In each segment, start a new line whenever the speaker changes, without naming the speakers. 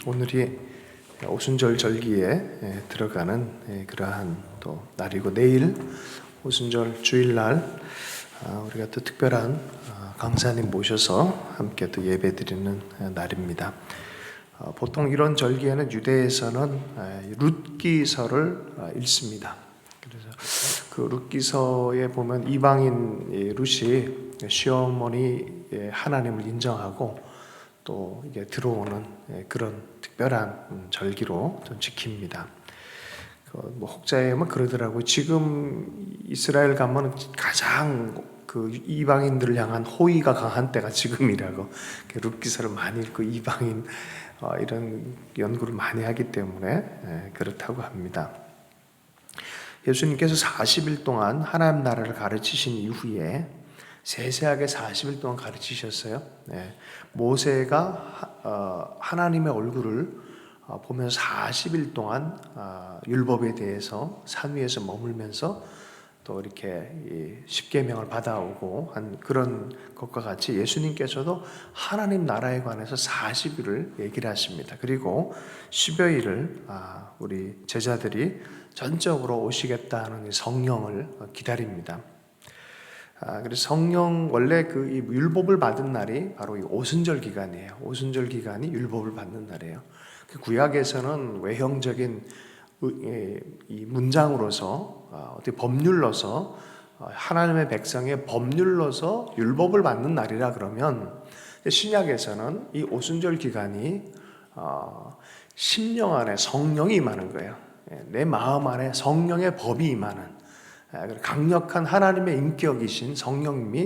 오늘이 오순절 절기에 들어가는 그러한 또 날이고, 내일 오순절 주일날 우리가 또 특별한 강사님 모셔서 함께 또 예배드리는 날입니다. 보통 이런 절기에는 유대에서는 룻기서를 읽습니다. 그래서 그 룻기서에 보면 이방인 룻이 시어머니 하나님을 인정하고 또 이게 들어오는 그런 특별한 절기로 좀 지킵니다. 혹자에 그러더라고요. 지금 이스라엘 가면 가장 그 이방인들을 향한 호의가 강한 때가 지금이라고, 룻기서를 많이 읽고 이방인 이런 연구를 많이 하기 때문에 그렇다고 합니다. 예수님께서 40일 동안 하나님 나라를 가르치신 이후에 세세하게 40일 동안 가르치셨어요. 모세가 하나님의 얼굴을 보면서 40일 동안 율법에 대해서 산 위에서 머물면서 또 이렇게 십계명을 받아오고 한 그런 것과 같이 예수님께서도 하나님 나라에 관해서 40일을 얘기를 하십니다. 그리고 10여일을 우리 제자들이 전적으로 오시겠다 하는 성령을 기다립니다. 그래서 성령, 원래 그 율법을 받은 날이 바로 이 오순절 기간이에요. 오순절 기간이 율법을 받는 날이에요. 구약에서는 외형적인 이 문장으로서 어떻게 법률로서 하나님의 백성의 법률로서 율법을 받는 날이라 그러면, 신약에서는 이 오순절 기간이 심령 안에 성령이 임하는 거예요. 내 마음 안에 성령의 법이 임하는, 강력한 하나님의 인격이신 성령님이,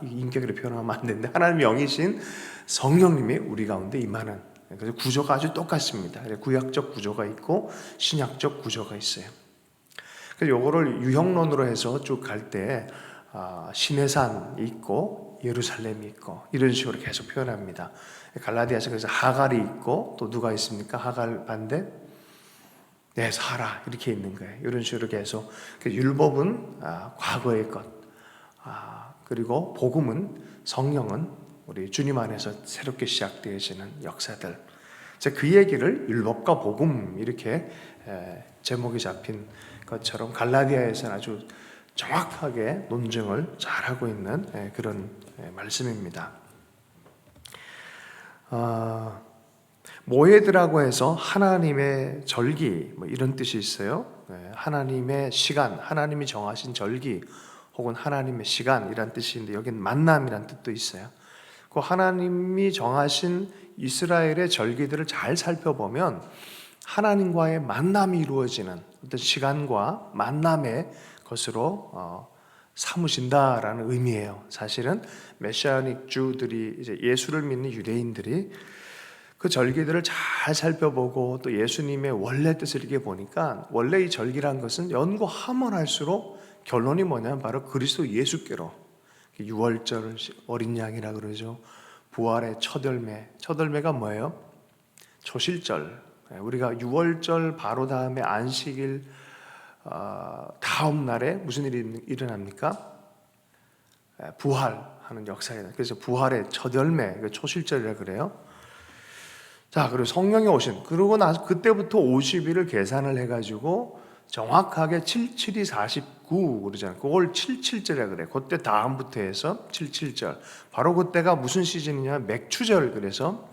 이 인격으로 표현하면 안 되는데 하나님의 영이신 성령님이 우리 가운데 임하는, 그래서 구조가 아주 똑같습니다. 구약적 구조가 있고 신약적 구조가 있어요. 그래서 이거를 유형론으로 해서 쭉 갈 때 시내산이 있고 예루살렘이 있고 이런 식으로 계속 표현합니다. 갈라디아서 그래서 하갈이 있고 또 누가 있습니까? 하갈 반대 사라 이렇게 있는 거예요. 이런 식으로 계속. 율법은 과거의 것, 그리고 복음은, 성령은 우리 주님 안에서 새롭게 시작되어지는 역사들. 그 얘기를 율법과 복음 이렇게 제목이 잡힌 것처럼 갈라디아에서는 아주 정확하게 논증을 잘하고 있는 그런 말씀입니다. 모에드라고 해서 하나님의 절기 이런 뜻이 있어요. 하나님의 시간, 하나님이 정하신 절기 혹은 하나님의 시간이란 뜻인데, 여기는 만남이란 뜻도 있어요. 그 하나님이 정하신 이스라엘의 절기들을 잘 살펴보면 하나님과의 만남이 이루어지는 어떤 시간과 만남의 것으로 삼으신다라는 의미예요. 사실은 메시아닉 주들이, 이제 예수를 믿는 유대인들이 그 절기들을 잘 살펴보고 또 예수님의 원래 뜻을 이렇게 보니까, 원래 이 절기란 것은 연구하면 할수록 결론이 뭐냐면 바로 그리스도 예수께로, 유월절 어린 양이라 그러죠. 부활의 첫 열매, 첫 열매가 뭐예요? 초실절. 우리가 유월절 바로 다음에 안식일 다음 날에 무슨 일이 일어납니까? 부활하는 역사예요. 그래서 부활의 첫 열매, 초실절이라 그래요. 자, 그리고 성령이 오신, 그러고 나서 그때부터 50일을 계산을 해가지고 정확하게 77이 49 그러잖아요. 그걸 77절이라 그래요. 그때 다음부터 해서 77절. 바로 그때가 무슨 시즌이냐면 맥추절. 그래서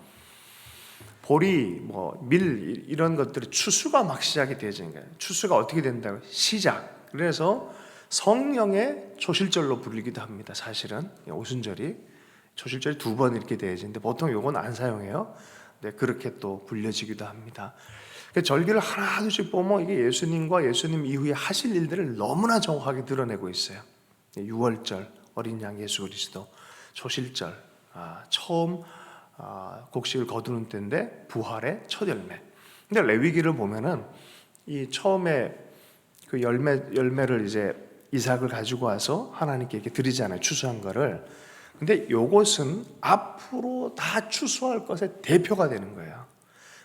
보리, 밀 이런 것들이 추수가 막 시작이 되어지는 거예요. 추수가 어떻게 된다고? 시작. 그래서 성령의 초실절로 불리기도 합니다. 사실은 오순절이 초실절이 2번 이렇게 되어지는데 보통 요건 안 사용해요. 그렇게 또 불려지기도 합니다. 절기를 하나둘씩 보면 이게 예수님과 예수님 이후에 하실 일들을 너무나 정확하게 드러내고 있어요. 유월절, 어린 양 예수 그리스도, 초실절, 처음 곡식을 거두는 때인데 부활의 첫 열매. 근데 레위기를 보면은 이 처음에 그 열매를 이제 이삭을 가지고 와서 하나님께 이렇게 드리잖아요. 추수한 거를. 근데 요것은 앞으로 다 추수할 것의 대표가 되는 거예요.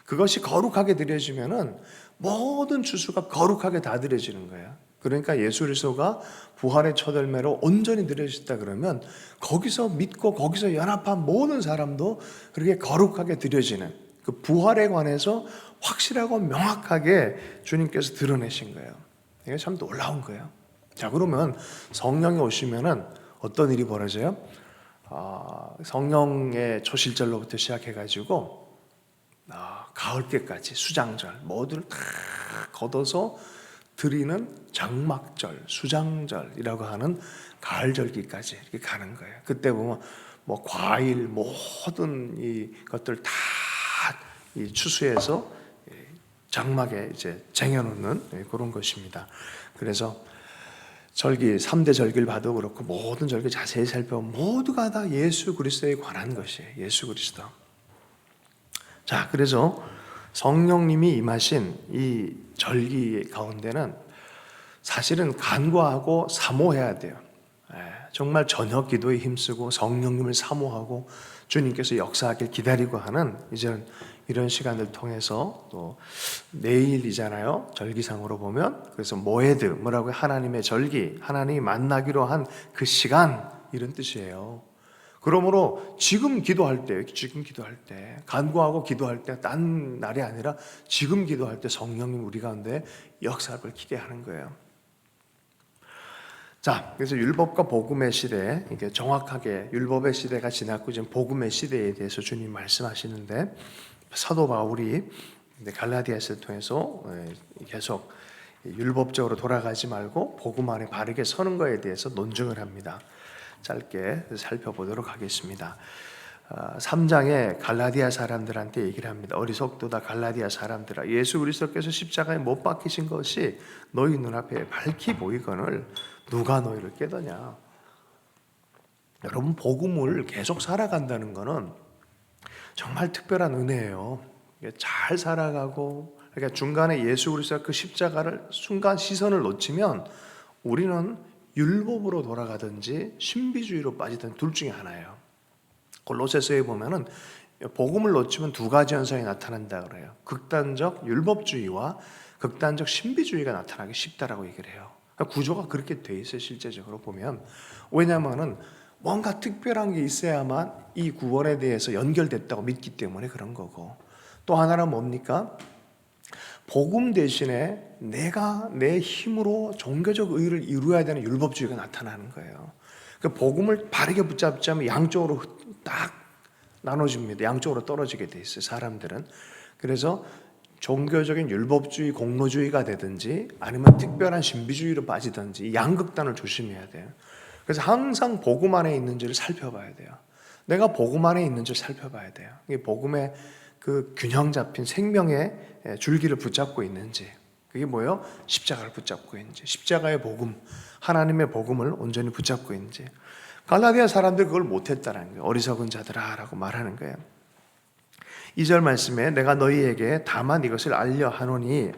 그것이 거룩하게 드려지면은 모든 추수가 거룩하게 다 드려지는 거예요. 그러니까 예수 그리스도가 부활의 첫 열매로 온전히 드려졌다 그러면 거기서 믿고 거기서 연합한 모든 사람도 그렇게 거룩하게 드려지는 그 부활에 관해서 확실하고 명확하게 주님께서 드러내신 거예요. 이게 참 놀라운 거예요. 자, 그러면 성령이 오시면은 어떤 일이 벌어져요? 성령의 초실절로부터 시작해가지고 가을 때까지 수장절 모두를 다 걷어서 드리는 장막절, 수장절이라고 하는 가을절기까지 이렇게 가는 거예요. 그때 보면 뭐 과일 모든 이 것들 다 이 추수해서 장막에 이제 쟁여놓는 그런 것입니다. 그래서 절기 3대 절기를 봐도 그렇고 모든 절기 자세히 살펴보면 모두가 다 예수 그리스도에 관한 것이에요. 예수 그리스도. 자, 그래서 성령님이 임하신 이 절기 가운데는 사실은 간구하고 사모해야 돼요. 정말 저녁 기도에 힘쓰고 성령님을 사모하고 주님께서 역사하길 기다리고 하는 이제는 이런 시간을 통해서 또 내일이잖아요. 절기상으로 보면. 그래서 모에드, 뭐라고요? 하나님의 절기, 하나님이 만나기로 한 그 시간, 이런 뜻이에요. 그러므로 지금 기도할 때, 간구하고 기도할 때 딴 날이 아니라 지금 기도할 때 성령님 우리 가운데 역사를 기대하는 거예요. 자, 그래서 율법과 복음의 시대, 이게 정확하게 율법의 시대가 지났고 지금 복음의 시대에 대해서 주님 말씀하시는데, 사도 바울이 갈라디아서를 통해서 계속 율법적으로 돌아가지 말고 복음 안에 바르게 서는 것에 대해서 논증을 합니다. 짧게 살펴보도록 하겠습니다. 3장에 갈라디아 사람들한테 얘기를 합니다. 어리석도다 갈라디아 사람들아, 예수 그리스도께서 십자가에 못 박히신 것이 너희 눈앞에 밝히 보이거늘 누가 너희를 깨더냐. 여러분, 복음을 계속 살아간다는 것은 정말 특별한 은혜예요. 잘 살아가고, 그러니까 중간에 예수 그리스도가 그 십자가를 순간 시선을 놓치면 우리는 율법으로 돌아가든지 신비주의로 빠지든 둘 중에 하나예요. 골로새서에 보면은 복음을 놓치면 두 가지 현상이 나타난다 그래요. 극단적 율법주의와 극단적 신비주의가 나타나기 쉽다라고 얘기를 해요. 그러니까 구조가 그렇게 돼 있어요. 실제적으로 보면. 왜냐하면은 뭔가 특별한 게 있어야만 이 구원에 대해서 연결됐다고 믿기 때문에 그런 거고, 또 하나는 뭡니까? 복음 대신에 내가 내 힘으로 종교적 의를 이루어야 되는 율법주의가 나타나는 거예요. 그 복음을 바르게 붙잡자면 양쪽으로 딱 나눠집니다. 양쪽으로 떨어지게 돼 있어요, 사람들은. 그래서 종교적인 율법주의, 공로주의가 되든지 아니면 특별한 신비주의로 빠지든지 양극단을 조심해야 돼요. 그래서 항상 복음 안에 있는지를 살펴봐야 돼요. 내가 복음 안에 있는지를 살펴봐야 돼요. 이게 복음의 그 균형 잡힌 생명의 줄기를 붙잡고 있는지, 그게 뭐예요? 십자가를 붙잡고 있는지, 십자가의 복음, 하나님의 복음을 온전히 붙잡고 있는지. 갈라디아 사람들 그걸 못했다는 거예요. 어리석은 자들아 라고 말하는 거예요. 2절 말씀에 내가 너희에게 다만 이것을 알려 하노니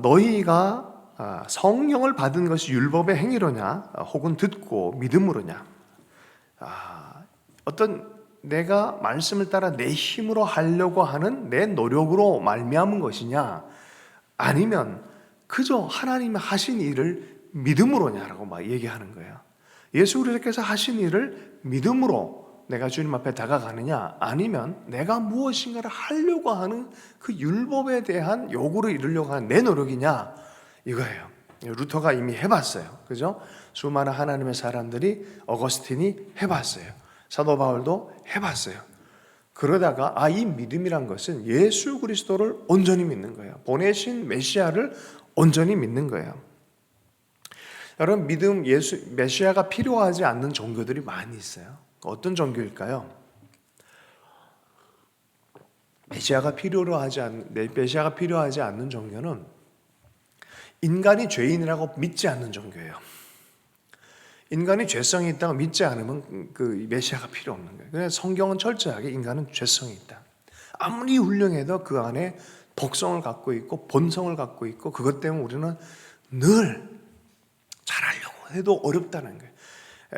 너희가 성령을 받은 것이 율법의 행위로냐 혹은 듣고 믿음으로냐. 어떤 내가 말씀을 따라 내 힘으로 하려고 하는 내 노력으로 말미암은 것이냐, 아니면 그저 하나님이 하신 일을 믿음으로냐라고 막 얘기하는 거예요. 예수 그리스도께서 하신 일을 믿음으로 내가 주님 앞에 다가가느냐, 아니면 내가 무엇인가를 하려고 하는 그 율법에 대한 요구를 이루려고 하는 내 노력이냐, 이거예요. 루터가 이미 해봤어요. 그죠? 수많은 하나님의 사람들이, 어거스틴이 해봤어요. 사도 바울도 해봤어요. 그러다가 이 믿음이란 것은 예수 그리스도를 온전히 믿는 거예요. 보내신 메시아를 온전히 믿는 거예요. 여러분, 믿음, 메시아가 필요하지 않는 종교들이 많이 있어요. 어떤 종교일까요? 메시아가 필요하지 않는 종교는 인간이 죄인이라고 믿지 않는 종교예요. 인간이 죄성이 있다고 믿지 않으면 그 메시아가 필요 없는 거예요. 그래서 성경은 철저하게 인간은 죄성이 있다. 아무리 훌륭해도 그 안에 독성을 갖고 있고 본성을 갖고 있고, 그것 때문에 우리는 늘 잘하려고 해도 어렵다는 거예요.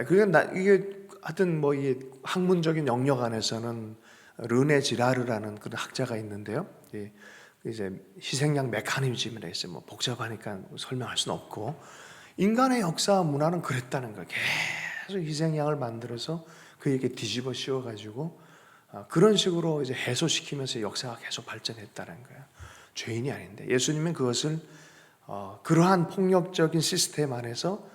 그러니까 이게 하여튼 뭐 이게 학문적인 영역 안에서는 르네 지라르라는 그런 학자가 있는데요. 이제 희생양 메커니즘이라 있어요. 뭐 복잡하니까 설명할 수는 없고, 인간의 역사와 문화는 그랬다는 거예요. 계속 희생양을 만들어서 그에게 뒤집어 씌워가지고 그런 식으로 이제 해소시키면서 역사가 계속 발전했다는 거예요. 죄인이 아닌데 예수님은 그것을 그러한 폭력적인 시스템 안에서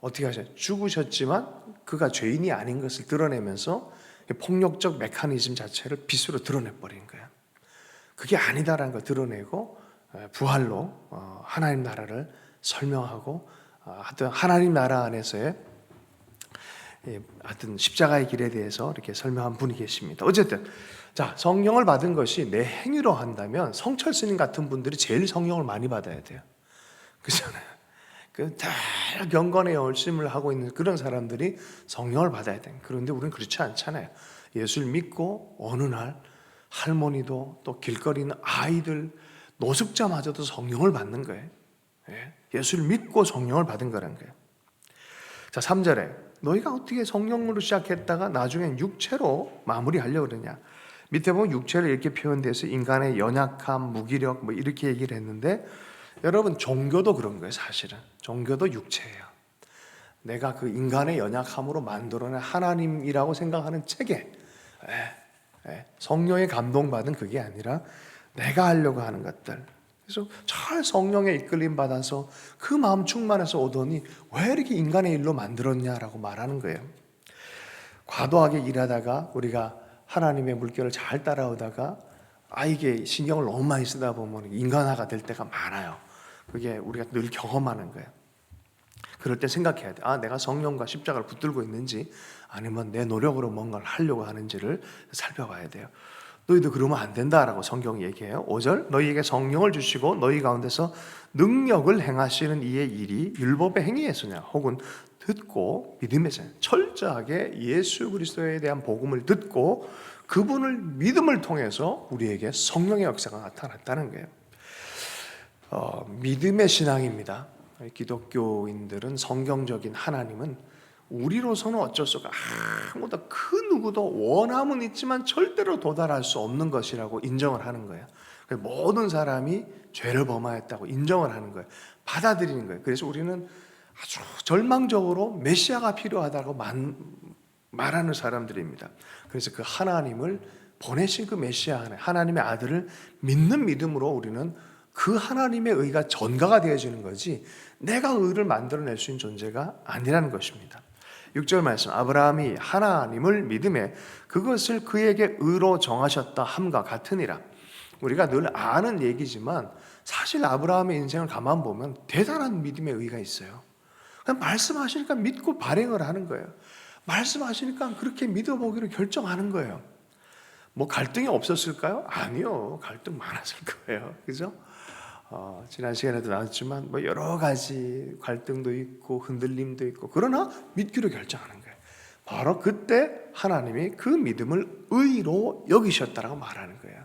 어떻게 하셨어요? 죽으셨지만 그가 죄인이 아닌 것을 드러내면서 폭력적 메커니즘 자체를 빛으로 드러내버린 거예요. 그게 아니다라는 걸 드러내고 부활로 하나님 나라를 설명하고 하여튼 하나님 나라 안에서의 하여튼 십자가의 길에 대해서 이렇게 설명한 분이 계십니다. 어쨌든 자, 성령을 받은 것이 내 행위로 한다면 성철 스님 같은 분들이 제일 성령을 많이 받아야 돼요. 그렇잖아요. 다 경건의 열심을 하고 있는 그런 사람들이 성령을 받아야 돼요. 그런데 우리는 그렇지 않잖아요. 예수를 믿고 어느 날 할머니도 또 길거리 있는 아이들 노숙자마저도 성령을 받는 거예요. 예수를 믿고 성령을 받은 거라는 거예요. 자, 3절에 너희가 어떻게 성령으로 시작했다가 나중엔 육체로 마무리하려고 그러냐. 밑에 보면 육체를 이렇게 표현돼서 인간의 연약함, 무기력 뭐 이렇게 얘기를 했는데 여러분 종교도 그런 거예요. 사실은 종교도 육체예요. 내가 그 인간의 연약함으로 만들어낸 하나님이라고 생각하는 체계, 성령의 감동받은 그게 아니라 내가 하려고 하는 것들. 그래서 잘 성령의 이끌림 받아서 그 마음 충만해서 오더니 왜 이렇게 인간의 일로 만들었냐라고 말하는 거예요. 과도하게 일하다가 우리가 하나님의 물결을 잘 따라오다가 이게 신경을 너무 많이 쓰다 보면 인간화가 될 때가 많아요. 그게 우리가 늘 경험하는 거예요. 그럴 때 생각해야 돼. 내가 성령과 십자가를 붙들고 있는지 아니면 내 노력으로 뭔가를 하려고 하는지를 살펴봐야 돼요. 너희도 그러면 안 된다라고 성경이 얘기해요. 5절 너희에게 성령을 주시고 너희 가운데서 능력을 행하시는 이의 일이 율법의 행위에서냐 혹은 듣고 믿음에서냐. 철저하게 예수 그리스도에 대한 복음을 듣고 그분을 믿음을 통해서 우리에게 성령의 역사가 나타났다는 거예요. 믿음의 신앙입니다. 기독교인들은 성경적인 하나님은 우리로서는 어쩔 수 없고 아무도 그 누구도 원함은 있지만 절대로 도달할 수 없는 것이라고 인정을 하는 거예요. 모든 사람이 죄를 범하였다고 인정을 하는 거예요. 받아들이는 거예요. 그래서 우리는 아주 절망적으로 메시아가 필요하다고 말하는 사람들입니다. 그래서 그 하나님을 보내신 그 메시아 하나님의 아들을 믿는 믿음으로 우리는 그 하나님의 의가 전가가 되어지는 거지 내가 의를 만들어낼 수 있는 존재가 아니라는 것입니다. 6절 말씀 아브라함이 하나님을 믿음에 그것을 그에게 의로 정하셨다 함과 같으니라. 우리가 늘 아는 얘기지만 사실 아브라함의 인생을 가만 보면 대단한 믿음의 의가 있어요. 그냥 말씀하시니까 믿고 발행을 하는 거예요. 말씀하시니까 그렇게 믿어보기로 결정하는 거예요. 뭐 갈등이 없었을까요? 아니요. 갈등 많았을 거예요. 그죠? 지난 시간에도 나왔지만 뭐 여러 가지 갈등도 있고 흔들림도 있고 그러나 믿기로 결정하는 거예요. 바로 그때 하나님이 그 믿음을 의로 여기셨다라고 말하는 거예요.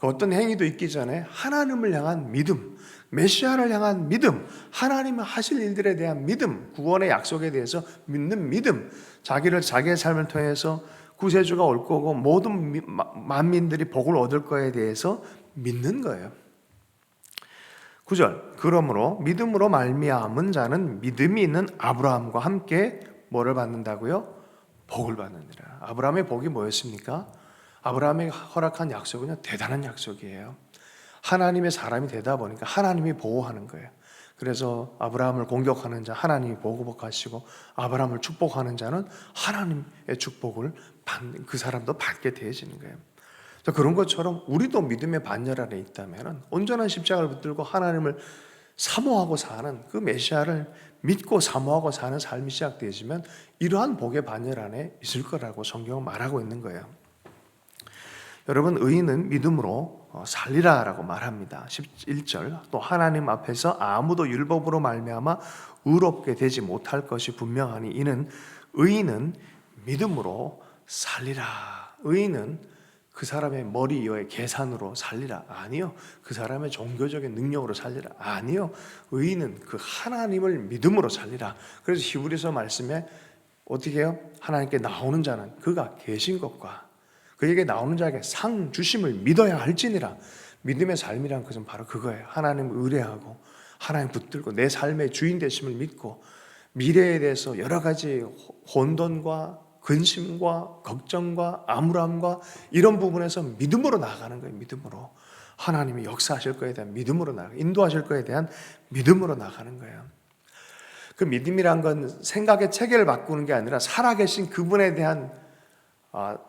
어떤 행위도 있기 전에 하나님을 향한 믿음, 메시아를 향한 믿음, 하나님이 하실 일들에 대한 믿음, 구원의 약속에 대해서 믿는 믿음, 자기의 삶을 통해서 구세주가 올 거고 모든 만민들이 복을 얻을 거에 대해서 믿는 거예요. 9절 그러므로 믿음으로 말미암은 자는 믿음이 있는 아브라함과 함께 뭐를 받는다고요? 복을 받느니라. 아브라함의 복이 뭐였습니까? 아브라함이 허락한 약속은요 대단한 약속이에요. 하나님의 사람이 되다 보니까 하나님이 보호하는 거예요. 그래서 아브라함을 공격하는 자 하나님이 보호하시고 아브라함을 축복하는 자는 하나님의 축복을 받는 그 사람도 받게 되어지는 거예요. 그런 것처럼 우리도 믿음의 반열 안에 있다면 온전한 십자가를 붙들고 하나님을 사모하고 사는 그 메시아를 믿고 사모하고 사는 삶이 시작되어지면 이러한 복의 반열 안에 있을 거라고 성경은 말하고 있는 거예요. 여러분 의인은 믿음으로 살리라 라고 말합니다. 11절 또 하나님 앞에서 아무도 율법으로 말미암아 의롭게 되지 못할 것이 분명하니 이는 의인은 믿음으로 살리라. 의인은 그 사람의 머리 위의 계산으로 살리라. 아니요. 그 사람의 종교적인 능력으로 살리라. 아니요. 의인은 그 하나님을 믿음으로 살리라. 그래서 히브리서 말씀에 어떻게 해요? 하나님께 나오는 자는 그가 계신 것과 그에게 나오는 자에게 상 주심을 믿어야 할지니라. 믿음의 삶이란 것은 바로 그거예요. 하나님을 의뢰하고 하나님 붙들고 내 삶의 주인 되심을 믿고 미래에 대해서 여러 가지 혼돈과 근심과 걱정과 암울함과 이런 부분에서 믿음으로 나아가는 거예요. 믿음으로. 하나님이 역사하실 거에 대한 믿음으로 나아가, 인도하실 거에 대한 믿음으로 나가는 거예요. 그 믿음이란 건 생각의 체계를 바꾸는 게 아니라 살아계신 그분에 대한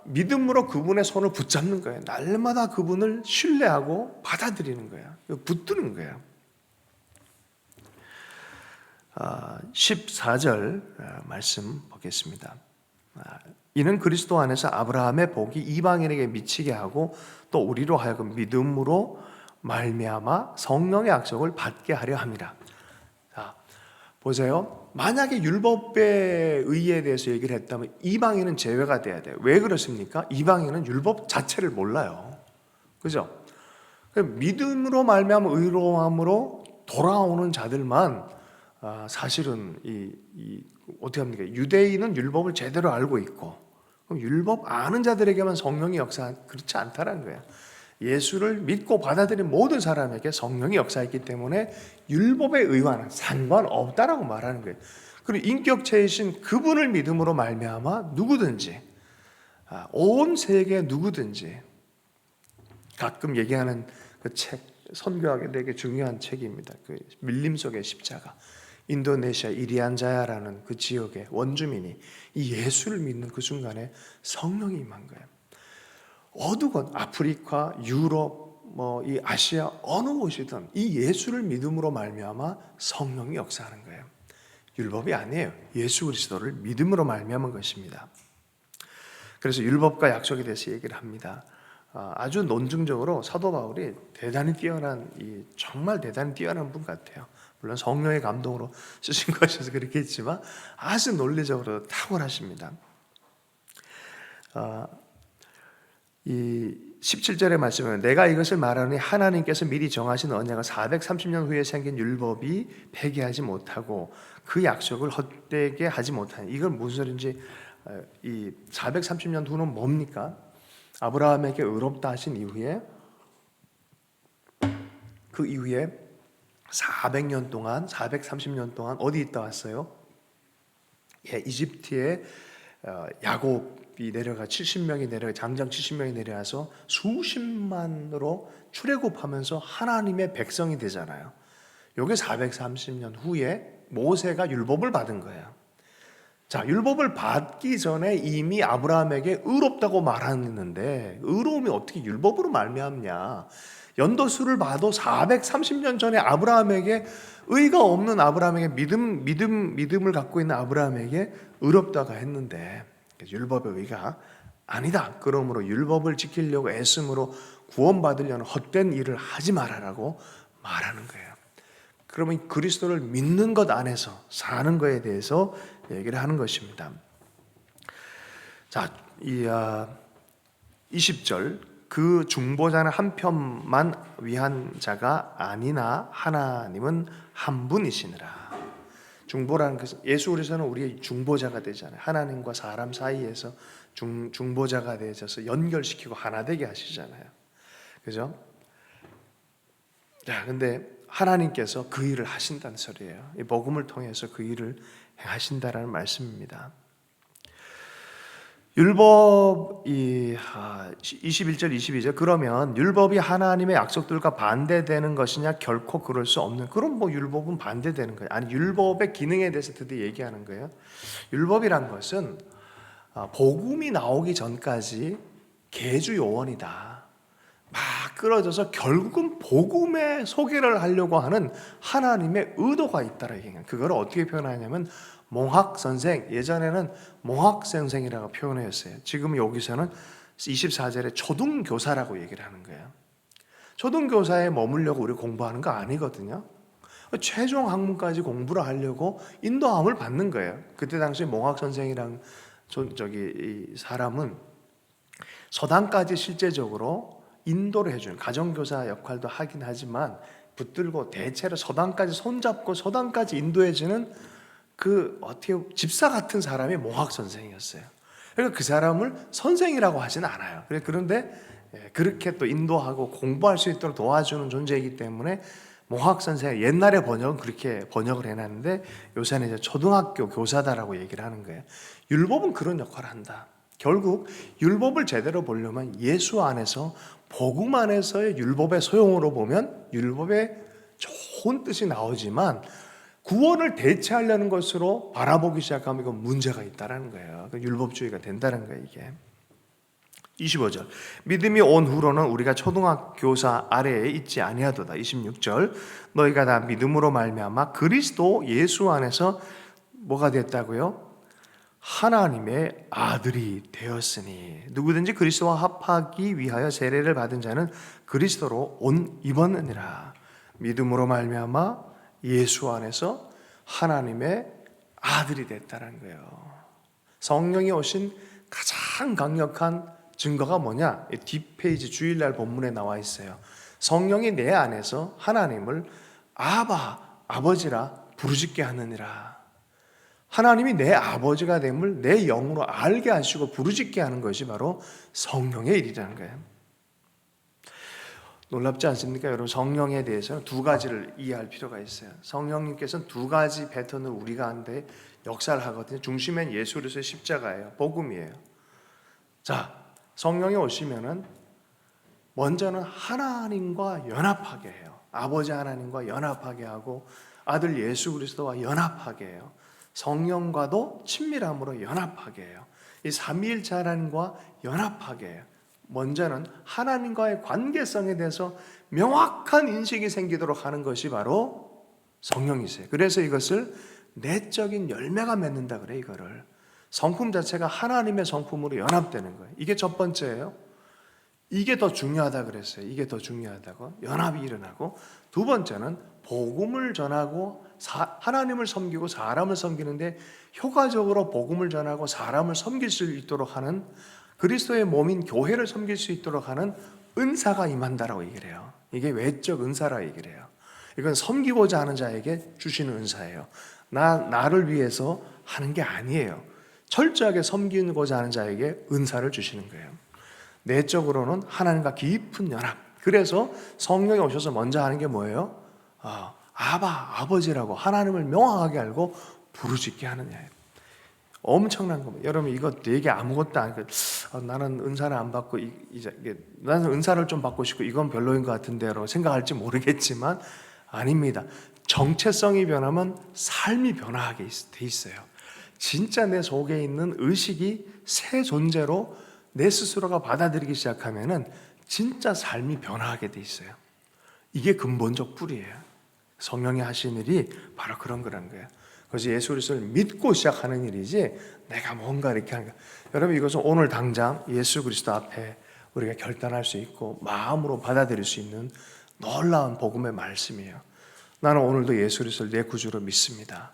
믿음으로 그분의 손을 붙잡는 거예요. 날마다 그분을 신뢰하고 받아들이는 거예요. 붙드는 거예요. 14절 말씀 보겠습니다. 이는 그리스도 안에서 아브라함의 복이 이방인에게 미치게 하고 또 우리로 하여금 믿음으로 말미암아 성령의 약속을 받게 하려 함이라. 자, 보세요. 만약에 율법의 의에 대해서 얘기를 했다면 이방인은 제외가 돼야 돼요. 왜 그렇습니까? 이방인은 율법 자체를 몰라요. 그죠? 믿음으로 말미암아 의로움으로 돌아오는 자들만 사실은 어떻게 합니까? 유대인은 율법을 제대로 알고 있고, 그럼 율법 아는 자들에게만 성령의 역사, 그렇지 않다는 거예요. 예수를 믿고 받아들인 모든 사람에게 성령이 역사했기 때문에 율법의 의와는 상관없다라고 말하는 거예요. 그리고 인격체이신 그분을 믿음으로 말미암아 누구든지, 온 세계 누구든지, 가끔 얘기하는 그 책, 선교하기 되게 중요한 책입니다. 그 밀림 속의 십자가. 인도네시아 이리안자야라는 그 지역의 원주민이 이 예수를 믿는 그 순간에 성령이 임한 거예요. 어두운 아프리카, 유럽, 이 아시아 어느 곳이든 이 예수를 믿음으로 말미암아 성령이 역사하는 거예요. 율법이 아니에요. 예수 그리스도를 믿음으로 말미암은 것입니다. 그래서 율법과 약속에 대해서 얘기를 합니다. 아주 논증적으로 사도 바울이 대단히 뛰어난, 정말 대단히 뛰어난 분 같아요. 물론 성령의 감동으로 쓰신 것이어서 그렇겠지만 아주 논리적으로 탁월하십니다. 이 17절의 말씀은 내가 이것을 말하니 하나님께서 미리 정하신 언약을 430년 후에 생긴 율법이 폐기하지 못하고 그 약속을 헛되게 하지 못하니, 이건 무슨 소리인지, 이 430년 후는 뭡니까? 아브라함에게 의롭다 하신 이후에 그 이후에 400년 동안 430년 동안 어디 있다 왔어요? 이집트에 야곱이 내려가 70명이 내려가 장장 70명이 내려와서 수십만으로 출애굽하면서 하나님의 백성이 되잖아요. 요게 430년 후에 모세가 율법을 받은 거예요. 자, 율법을 받기 전에 이미 아브라함에게 의롭다고 말했는데 의로움이 어떻게 율법으로 말미암냐? 연도수를 봐도 430년 전에 아브라함에게 의가 없는 아브라함에게 믿음을 갖고 있는 아브라함에게 의롭다가 했는데 율법의 의가 아니다. 그러므로 율법을 지키려고 애씀으로 구원받으려는 헛된 일을 하지 말아라고 말하는 거예요. 그러면 그리스도를 믿는 것 안에서 사는 것에 대해서 얘기를 하는 것입니다. 자, 20절 그 중보자는 한 편만 위한 자가 아니나 하나님은 한 분이시니라. 중보라는 것은 예수 그리스도는 우리의 중보자가 되잖아요. 하나님과 사람 사이에서 중보자가 되셔서 연결시키고 하나 되게 하시잖아요. 그죠? 자, 근데 하나님께서 그 일을 하신다는 소리예요. 이 복음을 통해서 그 일을 행하신다라는 말씀입니다. 율법이 21절 22절 그러면 율법이 하나님의 약속들과 반대되는 것이냐? 결코 그럴 수 없는. 그럼 율법은 반대되는 거예요. 아니, 율법의 기능에 대해서 드디어 얘기하는 거예요. 율법이란 것은 복음이 나오기 전까지 계주 요원이다. 막 끌어져서 결국은 복음의 소개를 하려고 하는 하나님의 의도가 있다라고 얘기해요. 그걸 어떻게 표현하냐면 몽학 선생, 예전에는 몽학 선생이라고 표현했어요. 지금 여기서는 24절에 초등교사라고 얘기를 하는 거예요. 초등교사에 머물려고 우리 공부하는 거 아니거든요. 최종 학문까지 공부를 하려고 인도함을 받는 거예요. 그때 당시 몽학 선생이랑 이 사람은 서당까지 실제적으로 인도를 해주는 가정교사 역할도 하긴 하지만 붙들고 대체로 서당까지 손잡고 서당까지 인도해주는 그 어떻게 집사 같은 사람이 몽학 선생이었어요. 그러니까 그 사람을 선생이라고 하진 않아요. 그런데 그렇게 또 인도하고 공부할 수 있도록 도와주는 존재이기 때문에 몽학 선생 옛날에 번역은 그렇게 번역을 해놨는데 요새는 이제 초등학교 교사다라고 얘기를 하는 거예요. 율법은 그런 역할을 한다. 결국 율법을 제대로 보려면 예수 안에서 복음 안에서의 율법의 소용으로 보면 율법의 좋은 뜻이 나오지만 구원을 대체하려는 것으로 바라보기 시작하면 이건 문제가 있다는 거예요. 율법주의가 된다는 거예요, 이게. 25절. 믿음이 온 후로는 우리가 초등학교사 아래에 있지 아니하도다. 26절. 너희가 다 믿음으로 말미암아 그리스도 예수 안에서 뭐가 됐다고요? 하나님의 아들이 되었으니 누구든지 그리스도와 합하기 위하여 세례를 받은 자는 그리스도로 옷 입었느니라. 믿음으로 말미암아 예수 안에서 하나님의 아들이 됐다는 거예요. 성령이 오신 가장 강력한 증거가 뭐냐? 뒷페이지 주일날 본문에 나와 있어요. 성령이 내 안에서 하나님을 아바, 아버지라 부르짖게 하느니라. 하나님이 내 아버지가 됨을 내 영으로 알게 하시고 부르짖게 하는 것이 바로 성령의 일이라는 거예요. 놀랍지 않습니까? 여러분, 성령에 대해서는 두 가지를 이해할 필요가 있어요. 성령님께서는 두 가지 패턴을 우리 가운데 역사를 하거든요. 중심엔 예수 그리스도의 십자가예요. 복음이에요. 자, 성령이 오시면은 먼저는 하나님과 연합하게 해요. 아버지 하나님과 연합하게 하고 아들 예수 그리스도와 연합하게 해요. 성령과도 친밀함으로 연합하게 해요. 이 삼위일체 하나님과 연합하게 해요. 먼저는 하나님과의 관계성에 대해서 명확한 인식이 생기도록 하는 것이 바로 성령이세요. 그래서 이것을 내적인 열매가 맺는다 그래요. 이거를 성품 자체가 하나님의 성품으로 연합되는 거예요. 이게 첫 번째예요. 이게 더 중요하다 그랬어요. 이게 더 중요하다고. 연합이 일어나고, 두 번째는 복음을 전하고 하나님을 섬기고 사람을 섬기는데 효과적으로 복음을 전하고 사람을 섬길 수 있도록 하는, 그리스도의 몸인 교회를 섬길 수 있도록 하는 은사가 임한다라고 얘기를 해요. 이게 외적 은사라고 얘기를 해요. 이건 섬기고자 하는 자에게 주시는 은사예요. 나를 위해서 하는 게 아니에요. 철저하게 섬기고자 하는 자에게 은사를 주시는 거예요. 내적으로는 하나님과 깊은 연합. 그래서 성령이 오셔서 먼저 하는 게 뭐예요? 아바, 아버지라고 하나님을 명확하게 알고 부르짖게 하느냐예요. 엄청난 겁니다. 여러분, 이거 되게 아무것도 아니고 나는 은사를 안 받고 나는 은사를 좀 받고 싶고 이건 별로인 것 같은데라고 생각할지 모르겠지만 아닙니다. 정체성이 변하면 삶이 변화하게 돼 있어요. 진짜 내 속에 있는 의식이 새 존재로 내 스스로가 받아들이기 시작하면은 진짜 삶이 변화하게 돼 있어요. 이게 근본적 뿌리예요. 성령이 하신 일이 바로 그런 거라는 거예요. 그래서 예수 그리스도를 믿고 시작하는 일이지 내가 뭔가 이렇게 하는 거예요. 여러분, 이것은 오늘 당장 예수 그리스도 앞에 우리가 결단할 수 있고 마음으로 받아들일 수 있는 놀라운 복음의 말씀이에요. 나는 오늘도 예수 그리스도를 내 구주로 믿습니다.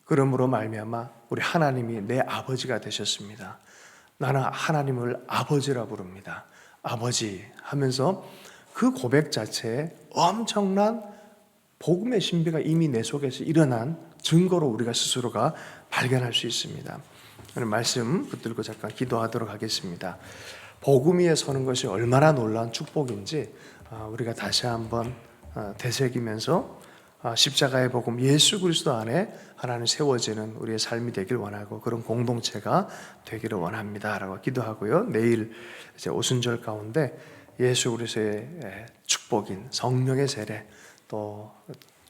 그러므로 말미암아 우리 하나님이 내 아버지가 되셨습니다. 나는 하나님을 아버지라 부릅니다. 아버지 하면서 그 고백 자체에 엄청난 복음의 신비가 이미 내 속에서 일어난 증거로 우리가 스스로가 발견할 수 있습니다. 오늘 말씀 붙들고 잠깐 기도하도록 하겠습니다. 복음 위에 서는 것이 얼마나 놀라운 축복인지 우리가 다시 한번 되새기면서 십자가의 복음 예수 그리스도 안에 하나님 세워지는 우리의 삶이 되길 원하고 그런 공동체가 되기를 원합니다라고 기도하고요. 내일 이제 오순절 가운데 예수 그리스도의 축복인 성령의 세례 또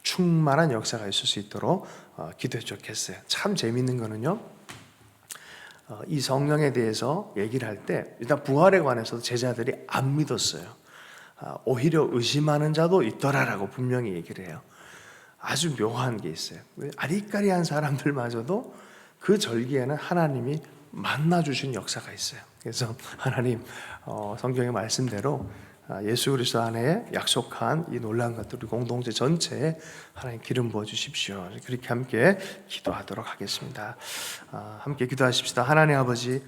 충만한 역사가 있을 수 있도록 기도해 좋겠어요. 참 재밌는 거는요. 이 성령에 대해서 얘기를 할 때 일단 부활에 관해서도 제자들이 안 믿었어요. 오히려 의심하는 자도 있더라라고 분명히 얘기를 해요. 아주 묘한 게 있어요. 아리까리한 사람들마저도 그 절기에는 하나님이 만나주신 역사가 있어요. 그래서 하나님 성경의 말씀대로 예수 그리스도 안에 약속한 이 놀라운 것들 우리 공동체 전체에 하나님 기름 부어 주십시오. 그렇게 함께 기도하도록 하겠습니다. 함께 기도하십시다. 하나님 아버지,